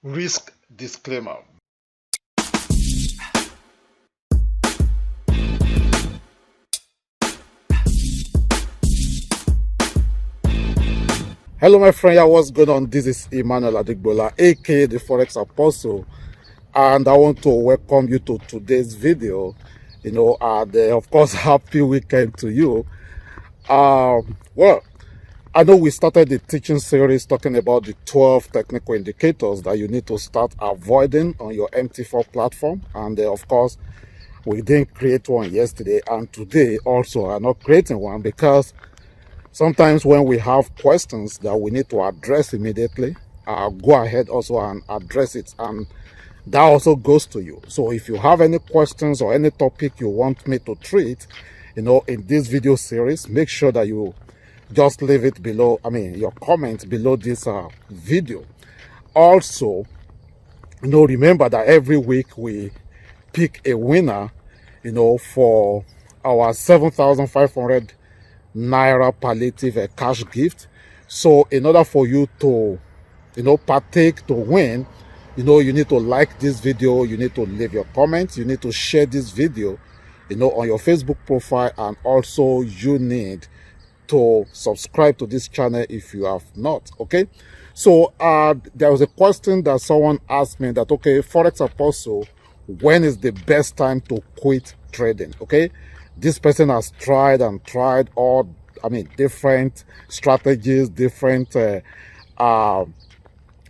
Risk disclaimer. Hello my friend, what's going on? This is Emmanuel Adigbola, aka the Forex Apostle, and I want to welcome you to today's video. And of course, happy weekend to you. Well, I know we started the teaching series talking about the 12 technical indicators that you need to start avoiding on your MT4 platform. And of course, we didn't create one yesterday, and today also I'm not creating one because sometimes when we have questions that we need to address immediately, I'll go ahead also and address it, and that also goes to you. So if you have any questions or any topic you want me to treat, in this video series, make sure that you just leave it below, your comment below this video. Also, remember that every week we pick a winner, for our 7,500 Naira palliative cash gift. So in order for you to, partake to win, you need to like this video, you need to leave your comments, you need to share this video, on your Facebook profile, and also you need to subscribe to this channel if you have not. Okay, so there was a question that someone asked me that, okay, Forex Apostle, when is the best time to quit trading? Okay, this person has tried and tried all, different strategies, different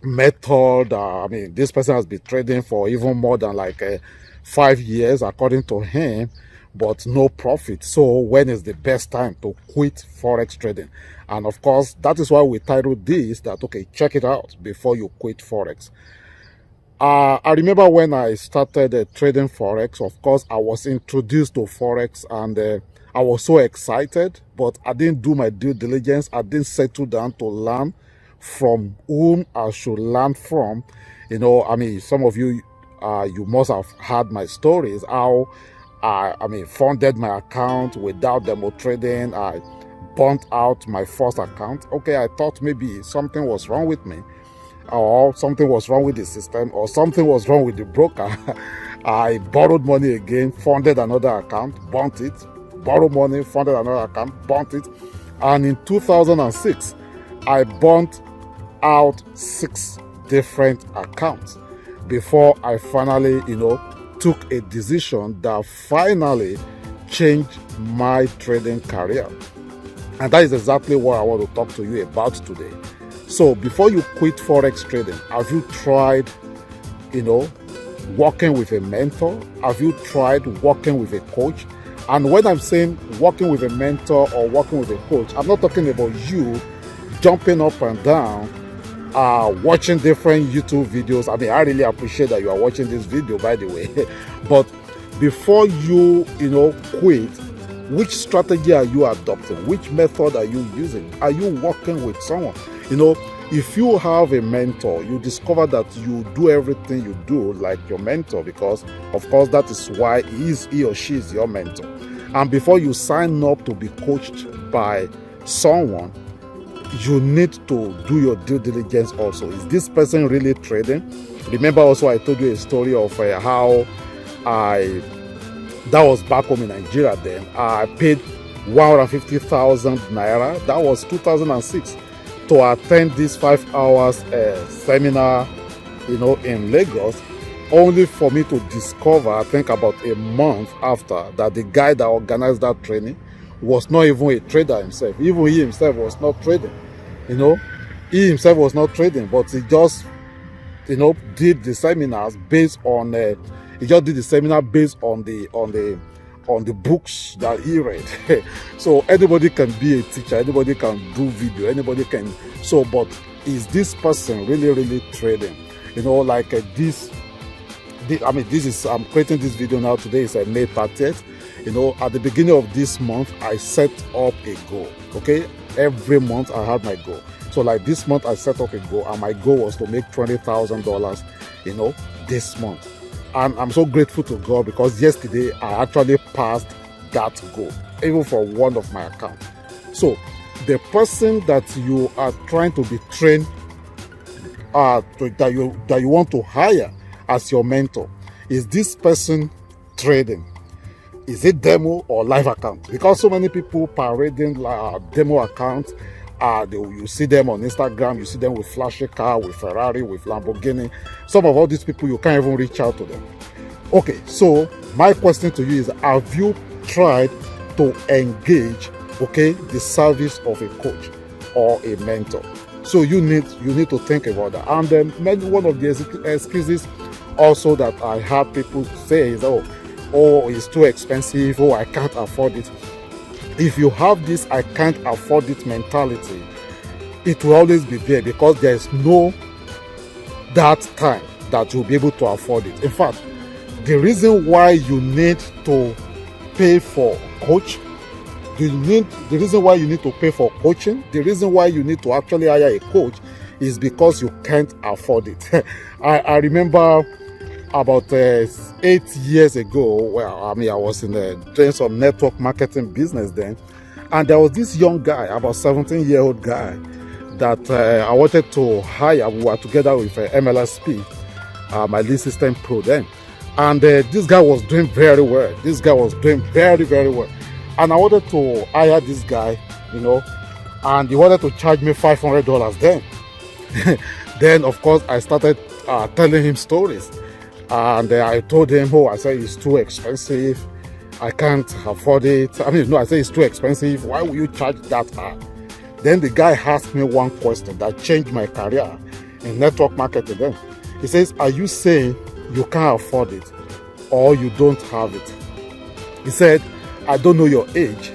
method. This person has been trading for even more than like 5 years, according to him, but no profit. So when is the best time to quit Forex trading? And of course, that is why we titled this that, okay, check it out before you quit Forex. I remember when I started trading Forex, of course, I was introduced to Forex, and I was so excited, but I didn't do my due diligence. I didn't settle down to learn from whom I should learn from. Some of you, you must have heard my stories, how I funded my account without demo trading. I burnt out my first account. Okay, I thought maybe something was wrong with me, or something was wrong with the system, or something was wrong with the broker. I borrowed money again, funded another account, burnt it, borrowed money, funded another account, burnt it. And in 2006, I burnt out 6 different accounts before I finally, took a decision that finally changed my trading career. And that is exactly what I want to talk to you about today. So before you quit Forex trading, have you tried, working with a mentor? Have you tried working with a coach? And when I'm saying working with a mentor or working with a coach, I'm not talking about you jumping up and down, watching different YouTube videos. I really appreciate that you are watching this video, by the way. But before you, quit, which strategy are you adopting? Which method are you using? Are you working with someone? If you have a mentor, you discover that you do everything you do like your mentor, because of course that is why he or she is your mentor. And before you sign up to be coached by someone, you need to do your due diligence also. Is this person really trading? Remember also I told you a story of how that was back home in Nigeria then. I paid 150,000 Naira. That was 2006 to attend this 5 hours seminar, in Lagos, only for me to discover, I think about a month after, that the guy that organized that training was not even a trader himself. Even he himself was not trading. He himself was not trading, but he just, did the seminars based on he just did the seminar based on the books that he read. So anybody can be a teacher, anybody can do video, anybody can. So, but is this person really trading? This is, I'm creating this video now. Today is May 30th. At the beginning of this month, I set up a goal. Okay, every month I have my goal. So like this month, I set up a goal, and my goal was to make $20,000, this month. And I'm so grateful to God, because yesterday I actually passed that goal, even for one of my accounts. So the person that you are trying to be trained that you want to hire as your mentor, is this person trading? Is it demo or live account? Because so many people parading demo accounts. You see them on Instagram, you see them with flashy car, with Ferrari, with Lamborghini. Some of all these people, you can't even reach out to them. Okay, so my question to you is, have you tried to engage, okay, the service of a coach or a mentor? So you need to think about that. And then one of the excuses also that I have people say is, oh, it's too expensive, oh, I can't afford it. If you have this I can't afford it mentality, it will always be there, because there is no that time that you'll be able to afford it. In fact, the reason why you need to pay for coach, the reason why you need to pay for coaching, the reason why you need to actually hire a coach is because you can't afford it. I remember about 8 years ago, I was doing some network marketing business then, and there was this young guy, about 17-year-old guy, that I wanted to hire. We were together with MLSP, my lead system pro then, and this guy was doing very well. This guy was doing very, very well, and I wanted to hire this guy, and he wanted to charge me $500 then. Then, of course, I started telling him stories. And I told him, I said, it's too expensive. I can't afford it. I said, it's too expensive. Why will you charge that high? Then the guy asked me one question that changed my career in network marketing then. He says, are you saying you can't afford it or you don't have it? He said, I don't know your age,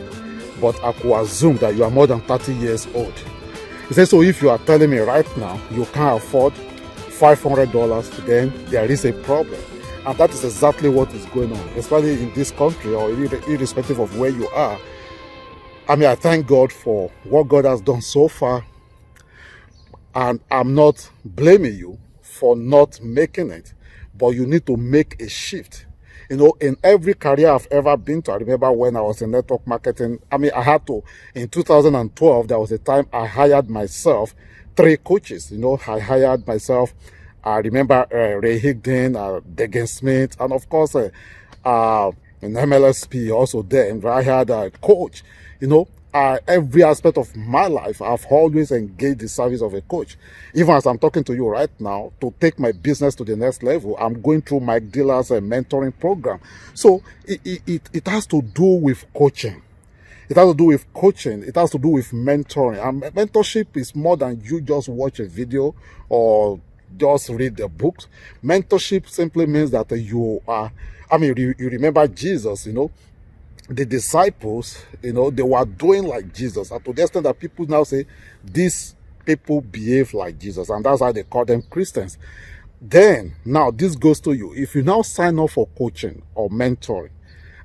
but I could assume that you are more than 30 years old. He said, so if you are telling me right now you can't afford $500, then there is a problem. And that is exactly what is going on, especially in this country, or irrespective of where you are. I thank God for what God has done so far, and I'm not blaming you for not making it, but you need to make a shift. In every career I've ever been to, I remember when I was in network marketing, I had to, in 2012, there was a time I hired myself 3 coaches. I hired myself, I remember Ray Higdon, Degan Smith, and of course in MLSP also there, and I had a coach. Every aspect of my life, I've always engaged the service of a coach. Even as I'm talking to you right now, to take my business to the next level, I'm going through Mike Diller's mentoring program. So it has to do with coaching. It has to do with coaching. It has to do with mentoring. And mentorship is more than you just watch a video or just read the books. Mentorship simply means that you are, you remember Jesus, the disciples, they were doing like Jesus. And to the extent that people now say, these people behave like Jesus. And that's why they call them Christians. Then, now this goes to you. If you now sign up for coaching or mentoring,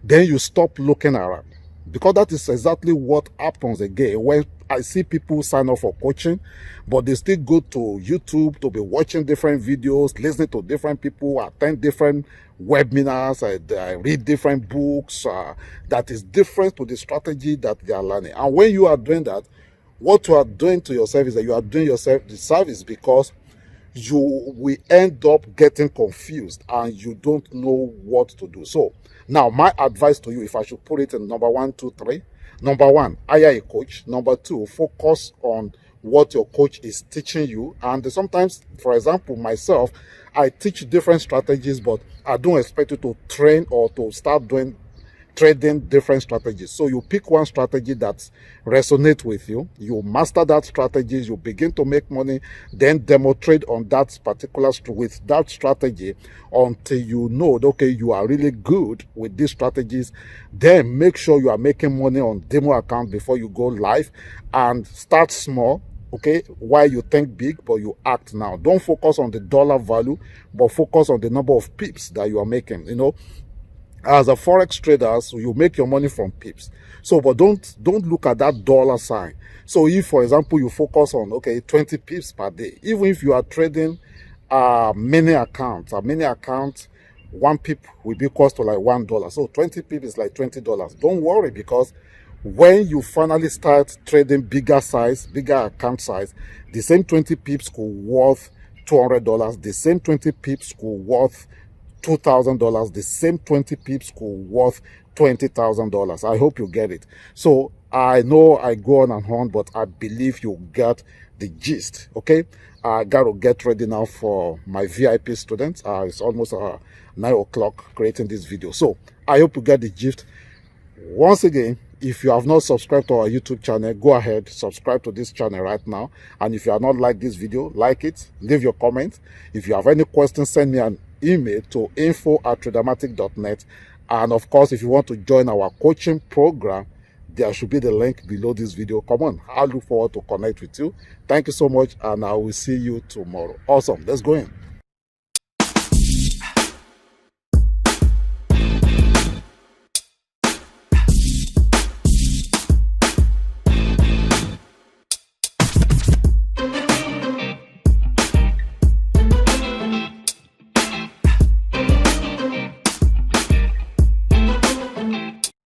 then you stop looking around. Because that is exactly what happens again when I see people sign up for coaching, but they still go to YouTube to be watching different videos, listening to different people, attend different webinars, read different books that is different to the strategy that they are learning. And when you are doing that, what you are doing to yourself is that you are doing yourself the service, because you will end up getting confused and you don't know what to do. So now my advice to you, if I should put it in number 1, 2, 3, number 1, hire a coach. Number 2, focus on what your coach is teaching you. And sometimes, for example, myself, I teach different strategies, but I don't expect you to train or to start trading different strategies. So you pick one strategy that resonates with you, you master that strategy, you begin to make money, then demonstrate on that particular with that strategy until you know, okay, you are really good with these strategies. Then make sure you are making money on demo account before you go live, and start small. Okay, while you think big, but you act now. Don't focus on the dollar value, but focus on the number of pips that you are making. As a Forex trader, so you make your money from pips. So, but don't look at that dollar sign. So if, for example, you focus on, 20 pips per day, even if you are trading many accounts, 1 pip will be cost to like $1. So 20 pips is like $20. Don't worry, because when you finally start trading bigger account size, the same 20 pips could worth $200. The same 20 pips could worth $2,000. The same 20 pips could worth $20,000. I hope you get it. So I know I go on and on, but I believe you get the gist. Okay, I gotta get ready now for my VIP students. It's almost 9 o'clock creating this video, so I hope you get the gist. Once again, if you have not subscribed to our YouTube channel, go ahead, subscribe to this channel right now. And if you are not like this video, like it, leave your comment. If you have any questions, send me an email to info@tradermatic.net. And of course, if you want to join our coaching program, there should be the link below this video. Come on, I look forward to connect with you. Thank you so much, and I will see you tomorrow. Awesome, let's go in.